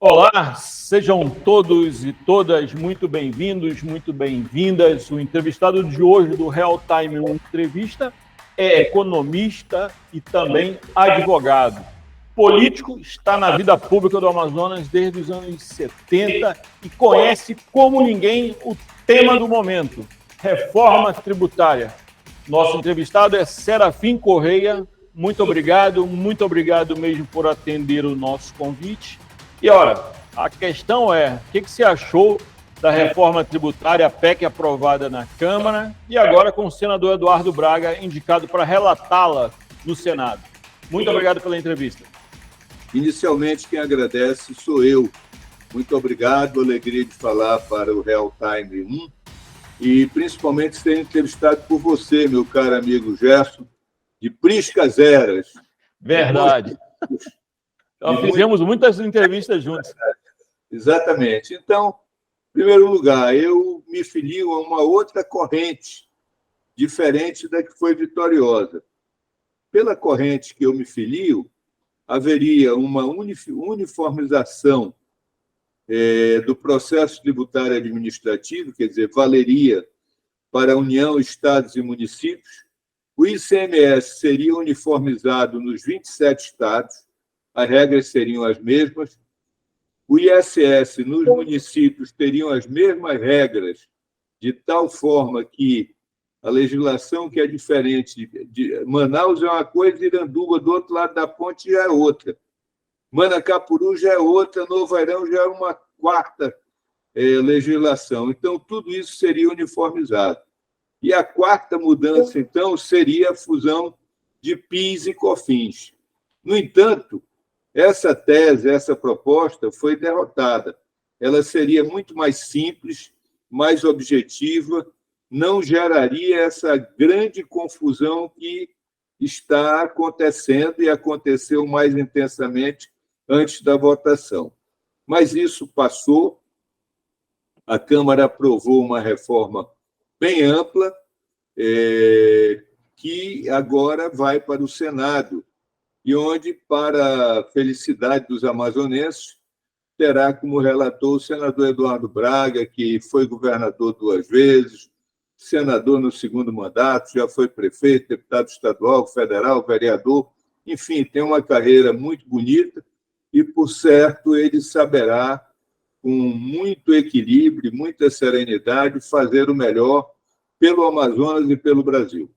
Olá, sejam todos e todas muito bem-vindos, muito bem-vindas. O entrevistado de hoje do Real Time Entrevista é economista e também advogado. Político, está na vida pública do Amazonas desde os anos 70 e conhece como ninguém o tema do momento, reforma tributária. Nosso entrevistado é Serafim Correia. Muito obrigado mesmo por atender o nosso convite. E, ora, a questão é, o que você achou da reforma tributária, a PEC aprovada na Câmara, e agora com o senador Eduardo Braga indicado para relatá-la no Senado? Muito obrigado pela entrevista. Inicialmente, quem agradece sou eu. Muito obrigado, alegria de falar para o Real Time 1 e principalmente ser entrevistado por você, meu caro amigo Gerson, de Priscas Eras. Verdade. Nós fizemos muitas entrevistas juntos. Exatamente. Então, em primeiro lugar, eu me filio a uma outra corrente, diferente da que foi vitoriosa. Pela corrente que eu me filio, haveria uma uniformização do processo tributário administrativo, quer dizer, valeria para a União, Estados e municípios. O ICMS seria uniformizado nos 27 estados, as regras seriam as mesmas. O ISS nos municípios teriam as mesmas regras, de tal forma que a legislação que é diferente de Manaus é uma coisa, Iranduba, do outro lado da ponte, já é outra. Manacapuru já é outra, Novo Airão já é uma quarta legislação. Então, tudo isso seria uniformizado. E a quarta mudança, então, seria a fusão de PIS e COFINS. No entanto, essa tese, essa proposta foi derrotada. Ela seria muito mais simples, mais objetiva, não geraria essa grande confusão que está acontecendo e aconteceu mais intensamente antes da votação. Mas isso passou, a Câmara aprovou uma reforma bem ampla, que agora vai para o Senado, e onde, para a felicidade dos amazonenses, terá como relator o senador Eduardo Braga, que foi governador 2 vezes, senador no segundo mandato, já foi prefeito, deputado estadual, federal, vereador, enfim, tem uma carreira muito bonita e, por certo, ele saberá, com muito equilíbrio, muita serenidade, fazer o melhor pelo Amazonas e pelo Brasil.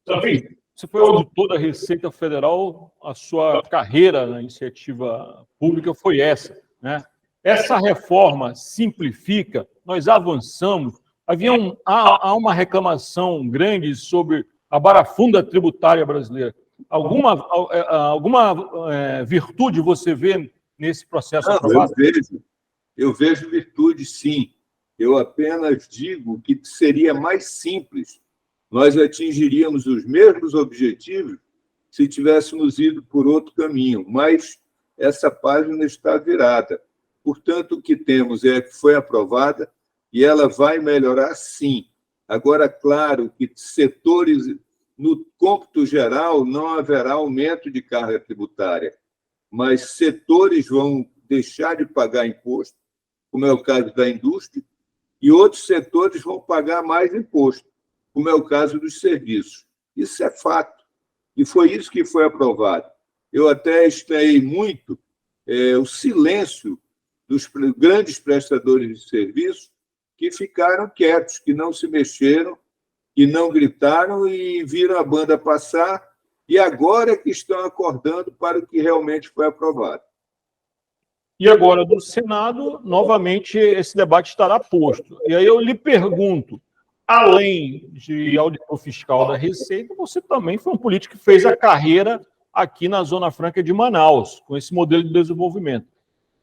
Serafim, você foi auditor da Receita Federal, a sua carreira na iniciativa pública foi essa, né? Essa reforma simplifica, nós avançamos. Há uma reclamação grande sobre a barafunda tributária brasileira. Alguma virtude você vê nesse processo aprovado? Eu vejo virtude, sim. Eu apenas digo que seria mais simples. Nós atingiríamos os mesmos objetivos se tivéssemos ido por outro caminho, mas essa página está virada. Portanto, o que temos é que foi aprovada e ela vai melhorar, sim. Agora, claro que setores, no cômputo geral, não haverá aumento de carga tributária, mas setores vão deixar de pagar imposto, como é o caso da indústria, e outros setores vão pagar mais imposto, como é o caso dos serviços. Isso é fato, e foi isso que foi aprovado. Eu até estranhei muito o silêncio dos grandes prestadores de serviço que ficaram quietos, que não se mexeram, que não gritaram e viram a banda passar, e agora que estão acordando para o que realmente foi aprovado. E agora, do Senado, novamente, esse debate estará posto. E aí eu lhe pergunto, além de auditor fiscal da Receita, você também foi um político que fez a carreira aqui na Zona Franca de Manaus, com esse modelo de desenvolvimento.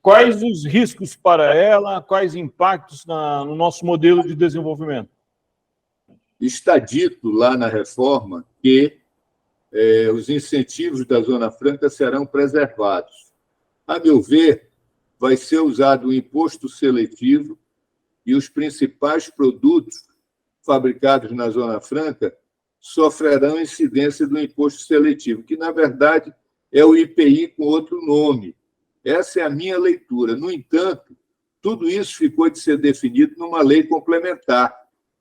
Quais os riscos para ela, quais impactos no nosso modelo de desenvolvimento? Está dito lá na reforma que os incentivos da Zona Franca serão preservados. A meu ver, vai ser usado o imposto seletivo e os principais produtos fabricados na Zona Franca sofrerão incidência do imposto seletivo, que, na verdade, é o IPI com outro nome. Essa é a minha leitura. No entanto, tudo isso ficou de ser definido numa lei complementar,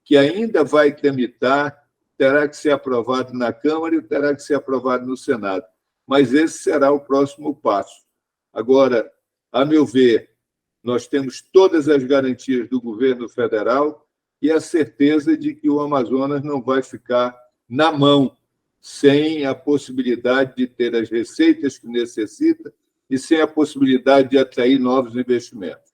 que ainda vai tramitar, terá que ser aprovado na Câmara e terá que ser aprovado no Senado. Mas esse será o próximo passo. Agora, a meu ver, nós temos todas as garantias do governo federal e a certeza de que o Amazonas não vai ficar na mão, sem a possibilidade de ter as receitas que necessita e sem a possibilidade de atrair novos investimentos.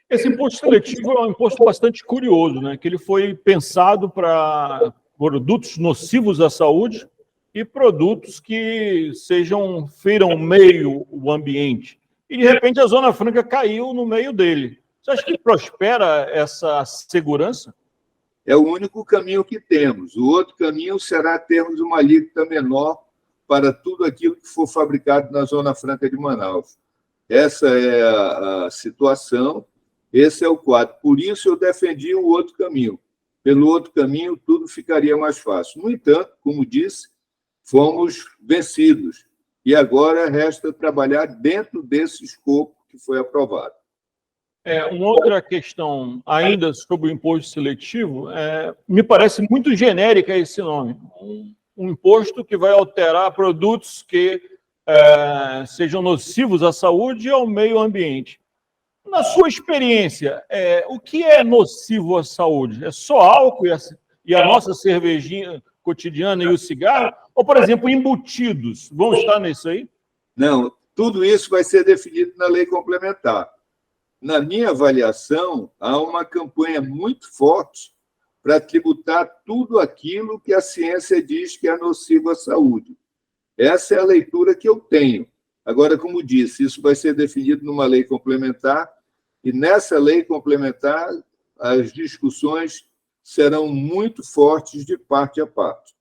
Esse imposto seletivo é um imposto bastante curioso, né? Que ele foi pensado para produtos nocivos à saúde e produtos que firam meio o ambiente. E, de repente, a Zona Franca caiu no meio dele. Você acha que prospera essa segurança? É o único caminho que temos. O outro caminho será termos uma alíquota menor para tudo aquilo que for fabricado na Zona Franca de Manaus. Essa é a situação, esse é o quadro. Por isso, eu defendi o outro caminho. Pelo outro caminho, tudo ficaria mais fácil. No entanto, como disse, fomos vencidos. E agora resta trabalhar dentro desse escopo que foi aprovado. Uma outra questão, ainda sobre o imposto seletivo, me parece muito genérica esse nome. Um imposto que vai alterar produtos que sejam nocivos à saúde e ao meio ambiente. Na sua experiência, o que é nocivo à saúde? É só álcool e a nossa cervejinha cotidiana e o cigarro? Ou, por exemplo, embutidos? Vão estar nisso aí? Não, tudo isso vai ser definido na lei complementar. Na minha avaliação, há uma campanha muito forte para tributar tudo aquilo que a ciência diz que é nocivo à saúde. Essa é a leitura que eu tenho. Agora, como disse, isso vai ser definido numa lei complementar, e nessa lei complementar as discussões serão muito fortes de parte a parte.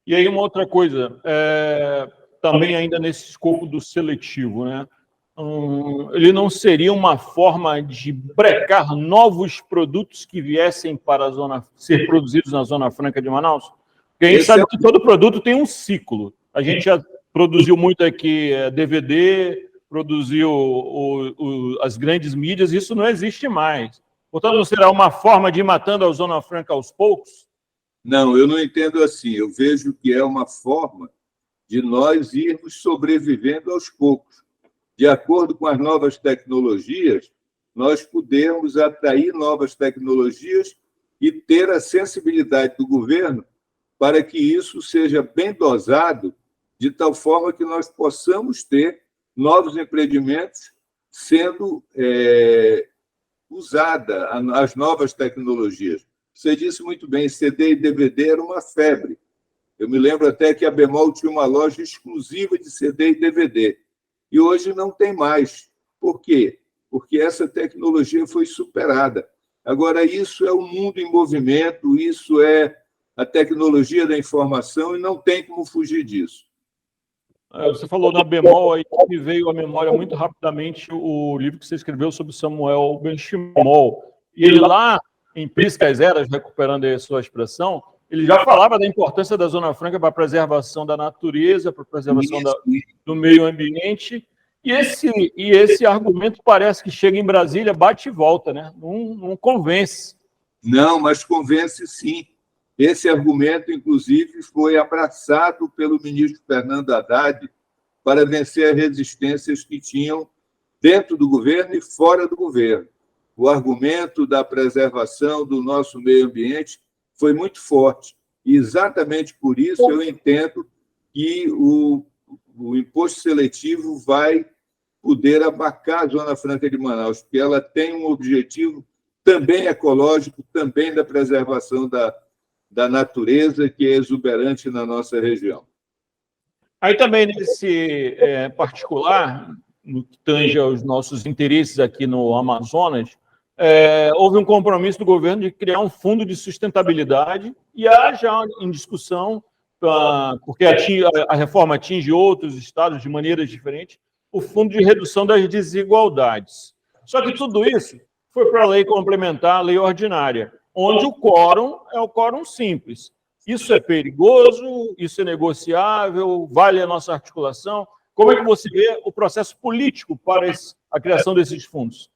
E aí uma outra coisa, também ainda nesse escopo do seletivo, né? Ele não seria uma forma de brecar novos produtos que viessem para ser produzidos na Zona Franca de Manaus? Porque a gente sabe que todo produto tem um ciclo. A gente já produziu muito aqui DVD, produziu as grandes mídias, isso não existe mais. Portanto, não será uma forma de ir matando a Zona Franca aos poucos? Não, eu não entendo assim. Eu vejo que é uma forma de nós irmos sobrevivendo aos poucos. De acordo com as novas tecnologias, nós podemos atrair novas tecnologias e ter a sensibilidade do governo para que isso seja bem dosado, de tal forma que nós possamos ter novos empreendimentos sendo usada as novas tecnologias. Você disse muito bem, CD e DVD era uma febre. Eu me lembro até que a Bemol tinha uma loja exclusiva de CD e DVD. E hoje não tem mais. Por quê? Porque essa tecnologia foi superada. Agora, isso é o mundo em movimento, isso é a tecnologia da informação e não tem como fugir disso. Você falou da Bemol, aí me veio à memória muito rapidamente o livro que você escreveu sobre Samuel Benchimol. E ele lá, em Priscas Eras, recuperando a sua expressão, ele já falava da importância da Zona Franca para a preservação da natureza, para a preservação do meio ambiente. E esse argumento parece que chega em Brasília, bate e volta, né? Não convence. Não, mas convence sim. Esse argumento, inclusive, foi abraçado pelo ministro Fernando Haddad para vencer as resistências que tinham dentro do governo e fora do governo. O argumento da preservação do nosso meio ambiente foi muito forte. E exatamente por isso eu entendo que o imposto seletivo vai poder abarcar a Zona Franca de Manaus, porque ela tem um objetivo também ecológico, também da preservação da natureza, que é exuberante na nossa região. Aí também, nesse particular, no que tange aos nossos interesses aqui no Amazonas, houve um compromisso do governo de criar um fundo de sustentabilidade e há já em discussão, porque a reforma atinge outros estados de maneiras diferentes, o fundo de redução das desigualdades. Só que tudo isso foi para a lei complementar, a lei ordinária, onde o quórum é o quórum simples. Isso é perigoso, isso é negociável, vale a nossa articulação. Como é que você vê o processo político para a criação desses fundos?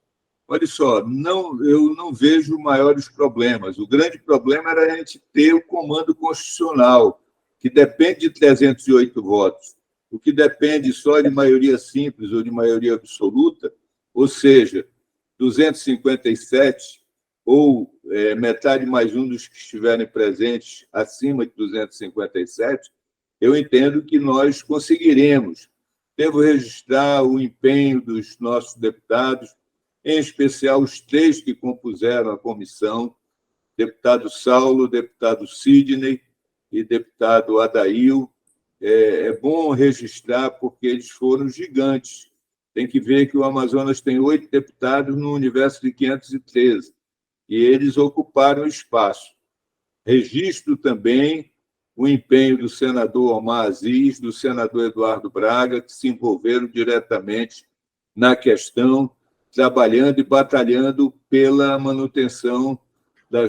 Olha só, eu não vejo maiores problemas. O grande problema era a gente ter o comando constitucional, que depende de 308 votos. O que depende só de maioria simples ou de maioria absoluta, ou seja, 257 ou metade mais um dos que estiverem presentes acima de 257, eu entendo que nós conseguiremos. Devo registrar o empenho dos nossos deputados, em especial os 3 que compuseram a comissão, deputado Saulo, deputado Sidney e deputado Adail. É bom registrar porque eles foram gigantes. Tem que ver que o Amazonas tem 8 deputados no universo de 513, e eles ocuparam espaço. Registro também o empenho do senador Omar Aziz, do senador Eduardo Braga, que se envolveram diretamente na questão, trabalhando e batalhando pela manutenção da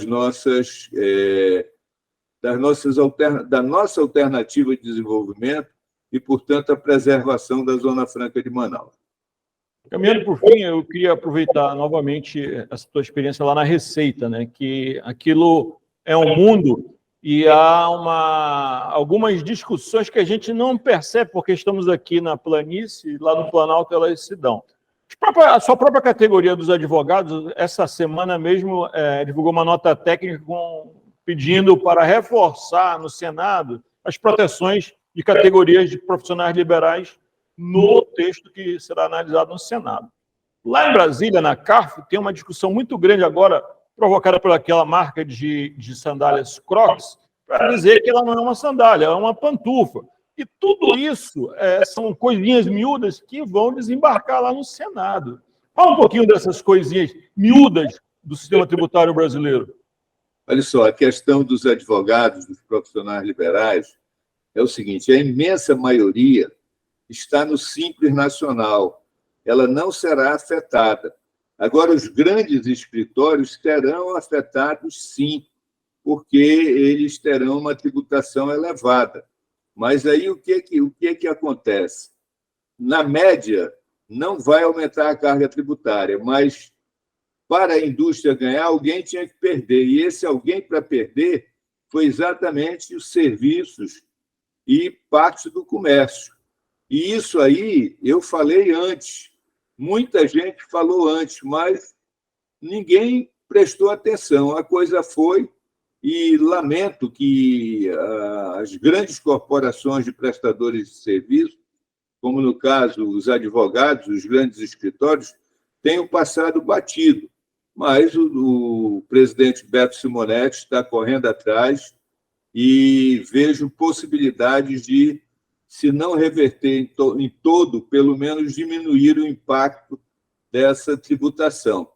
nossa alternativa de desenvolvimento e, portanto, a preservação da Zona Franca de Manaus. Caminhando por fim, eu queria aproveitar novamente essa tua experiência lá na Receita, né? Que aquilo é um mundo e há algumas discussões que a gente não percebe porque estamos aqui na planície, lá no Planalto elas se dão. A sua própria categoria dos advogados, essa semana mesmo, divulgou uma nota técnica pedindo para reforçar no Senado as proteções de categorias de profissionais liberais no texto que será analisado no Senado. Lá em Brasília, na CARF, tem uma discussão muito grande agora, provocada por aquela marca de sandálias Crocs, para dizer que ela não é uma sandália, é uma pantufa. E tudo isso são coisinhas miúdas que vão desembarcar lá no Senado. Fala um pouquinho dessas coisinhas miúdas do sistema tributário brasileiro. Olha só, a questão dos advogados, dos profissionais liberais, é o seguinte: a imensa maioria está no Simples Nacional. Ela não será afetada. Agora, os grandes escritórios serão afetados, sim, porque eles terão uma tributação elevada. Mas aí o que acontece? Na média, não vai aumentar a carga tributária, mas para a indústria ganhar, alguém tinha que perder. E esse alguém para perder foi exatamente os serviços e parte do comércio. E isso aí eu falei antes. Muita gente falou antes, mas ninguém prestou atenção. A coisa foi, e lamento que as grandes corporações de prestadores de serviço, como no caso os advogados, os grandes escritórios, tenham passado batido. Mas o presidente Beto Simonetti está correndo atrás e vejo possibilidades de, se não reverter em todo, pelo menos diminuir o impacto dessa tributação.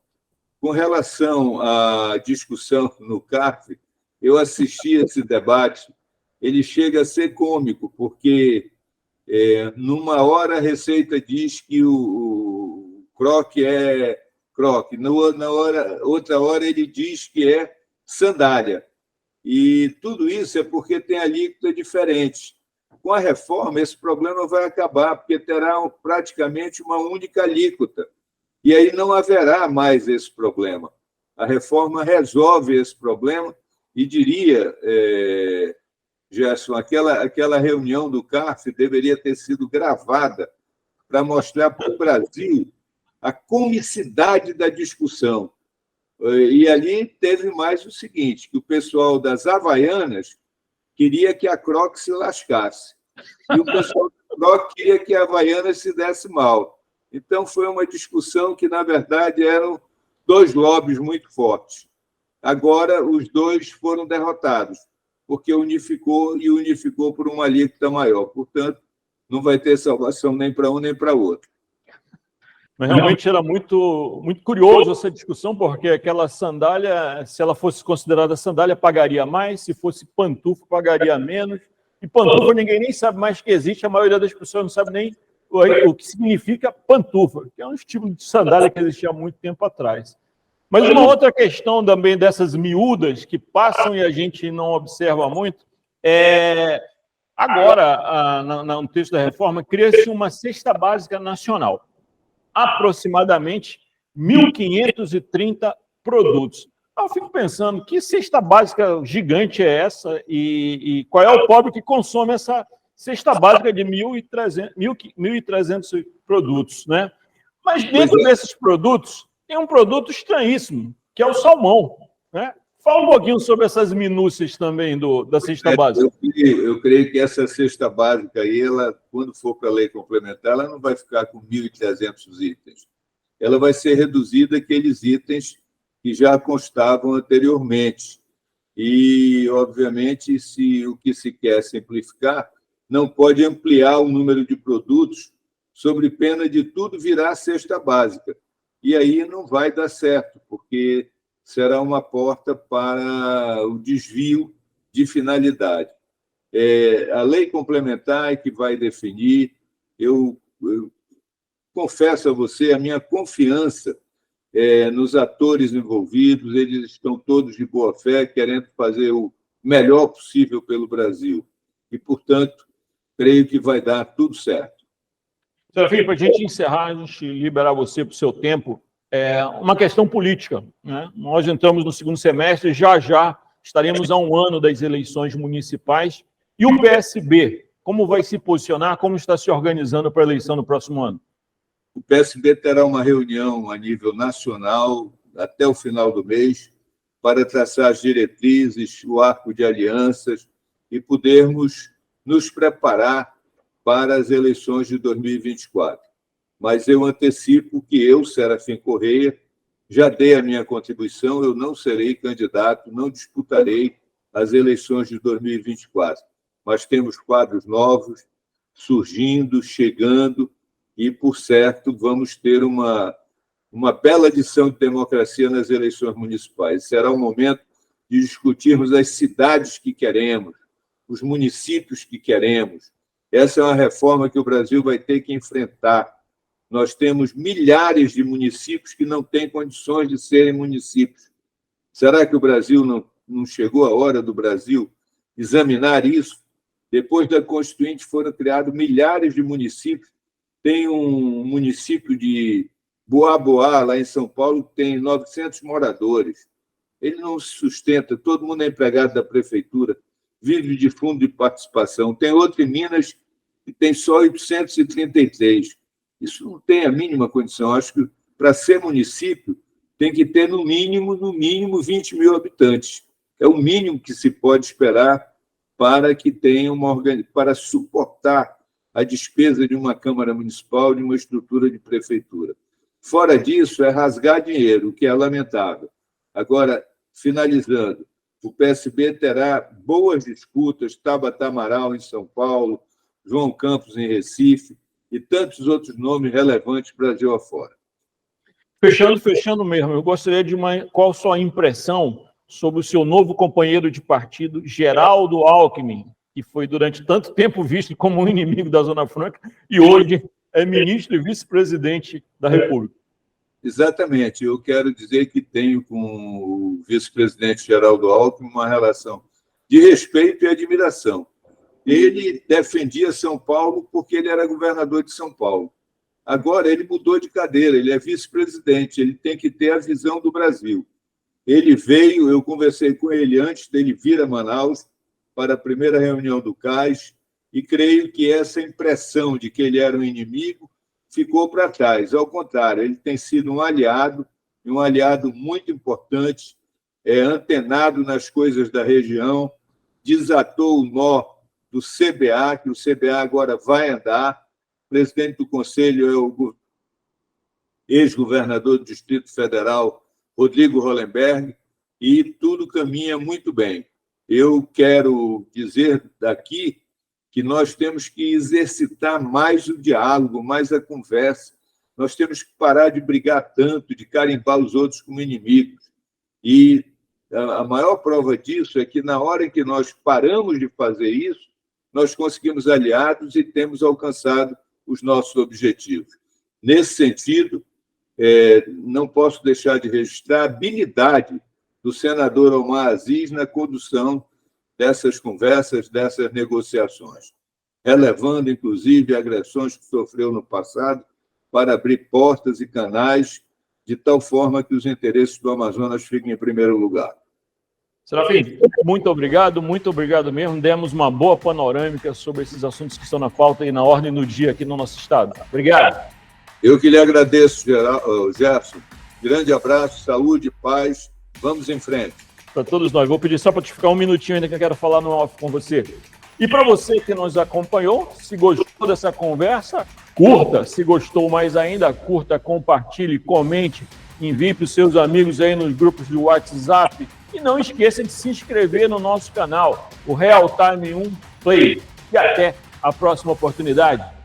Com relação à discussão no CARF, eu assisti a esse debate, ele chega a ser cômico, porque numa hora a Receita diz que o croque é croque, outra hora ele diz que é sandália. E tudo isso é porque tem alíquota diferente. Com a reforma, esse problema vai acabar, porque terá praticamente uma única alíquota. E aí não haverá mais esse problema. A reforma resolve esse problema e diria, Gerson, aquela reunião do CARF deveria ter sido gravada para mostrar para o Brasil a comicidade da discussão. E ali teve mais o seguinte, que o pessoal das Havaianas queria que a Crocs se lascasse. E o pessoal da Crocs queria que a Havaianas se desse mal. Então, foi uma discussão que, na verdade, eram 2 lobbies muito fortes. Agora, os 2 foram derrotados, porque unificou por uma alíquota maior. Portanto, não vai ter salvação nem para um nem para outro. Mas realmente era muito, muito curioso essa discussão, porque aquela sandália, se ela fosse considerada sandália, pagaria mais, se fosse pantufa, pagaria menos. E pantufa ninguém nem sabe mais que existe, a maioria das pessoas não sabe nem o que significa pantufa, que é um estilo de sandália que existia há muito tempo atrás. Mas uma outra questão também dessas miúdas que passam e a gente não observa muito é Agora, no texto da reforma, cria-se uma cesta básica nacional, aproximadamente 1.530 produtos. Eu fico pensando, que cesta básica gigante é essa e qual é o pobre que consome essa cesta básica de 1.300 produtos, né? Mas dentro desses produtos, tem um produto estranhíssimo, que é o salmão, né? Fala um pouquinho sobre essas minúcias também da cesta básica. Eu creio que essa cesta básica aí, ela, quando for para a lei complementar, ela não vai ficar com 1.300 itens. Ela vai ser reduzida àqueles itens que já constavam anteriormente. E, obviamente, se o que se quer simplificar, não pode ampliar o número de produtos sob pena de tudo virar cesta básica. E aí não vai dar certo, porque será uma porta para o desvio de finalidade. A lei complementar é que vai definir. Eu confesso a você a minha confiança nos atores envolvidos, eles estão todos de boa fé, querendo fazer o melhor possível pelo Brasil. E, portanto, creio que vai dar tudo certo. Serafim, para a gente encerrar, a gente liberar você para o seu tempo, uma questão política, né? Nós entramos no segundo semestre, já estaremos a um ano das eleições municipais. E o PSB, como vai se posicionar, como está se organizando para a eleição no próximo ano? O PSB terá uma reunião a nível nacional até o final do mês para traçar as diretrizes, o arco de alianças e podermos nos preparar para as eleições de 2024. Mas eu antecipo que eu, Serafim Correia, já dei a minha contribuição, eu não serei candidato, não disputarei as eleições de 2024. Mas temos quadros novos surgindo, chegando, e, por certo, vamos ter uma bela lição de democracia nas eleições municipais. Será o momento de discutirmos as cidades que queremos, os municípios que queremos. Essa é uma reforma que o Brasil vai ter que enfrentar. Nós temos milhares de municípios que não têm condições de serem municípios. Será que o Brasil não chegou a hora do Brasil examinar isso? Depois da Constituinte foram criados milhares de municípios. Tem um município de Boa, lá em São Paulo, que tem 900 moradores. Ele não se sustenta, todo mundo é empregado da prefeitura, vive de fundo de participação. Tem outro em Minas que tem só 833. Isso não tem a mínima condição. Acho que, para ser município, tem que ter, no mínimo, 20 mil habitantes. É o mínimo que se pode esperar para que tenha para suportar a despesa de uma Câmara Municipal, de uma estrutura de prefeitura. Fora disso, é rasgar dinheiro, o que é lamentável. Agora, finalizando, o PSB terá boas disputas, Tabata Amaral em São Paulo, João Campos em Recife e tantos outros nomes relevantes Brasil afora. Fechando mesmo, eu gostaria de qual a sua impressão sobre o seu novo companheiro de partido, Geraldo Alckmin, que foi durante tanto tempo visto como um inimigo da Zona Franca e hoje é ministro e vice-presidente da República. Exatamente. Eu quero dizer que tenho com o vice-presidente Geraldo Alckmin uma relação de respeito e admiração. Ele defendia São Paulo porque ele era governador de São Paulo. Agora ele mudou de cadeira, ele é vice-presidente, ele tem que ter a visão do Brasil. Ele veio, eu conversei com ele antes dele vir a Manaus para a primeira reunião do CAIS e creio que essa impressão de que ele era um inimigo ficou para trás. Ao contrário, ele tem sido um aliado muito importante, antenado nas coisas da região, desatou o nó do CBA, que o CBA agora vai andar. O presidente do Conselho é o ex-governador do Distrito Federal, Rodrigo Hollenberg, e tudo caminha muito bem. Eu quero dizer daqui que nós temos que exercitar mais o diálogo, mais a conversa. Nós temos que parar de brigar tanto, de carimbar os outros como inimigos. E a maior prova disso é que, na hora em que nós paramos de fazer isso, nós conseguimos aliados e temos alcançado os nossos objetivos. Nesse sentido, não posso deixar de registrar a habilidade do senador Omar Aziz na condução dessas conversas, dessas negociações, relevando, inclusive, agressões que sofreu no passado, para abrir portas e canais de tal forma que os interesses do Amazonas fiquem em primeiro lugar. Serafim, muito obrigado mesmo. Demos uma boa panorâmica sobre esses assuntos que estão na pauta e na ordem do dia aqui no nosso estado. Obrigado. Eu que lhe agradeço, Jefferson. Grande abraço, saúde, paz. Vamos em frente. Para todos nós. Vou pedir só para te ficar um minutinho ainda que eu quero falar no off com você. E para você que nos acompanhou, se gostou dessa conversa, curta. Se gostou mais ainda, curta, compartilhe, comente, envie para os seus amigos aí nos grupos do WhatsApp. E não esqueça de se inscrever no nosso canal, o Real Time 1 Play. E até a próxima oportunidade.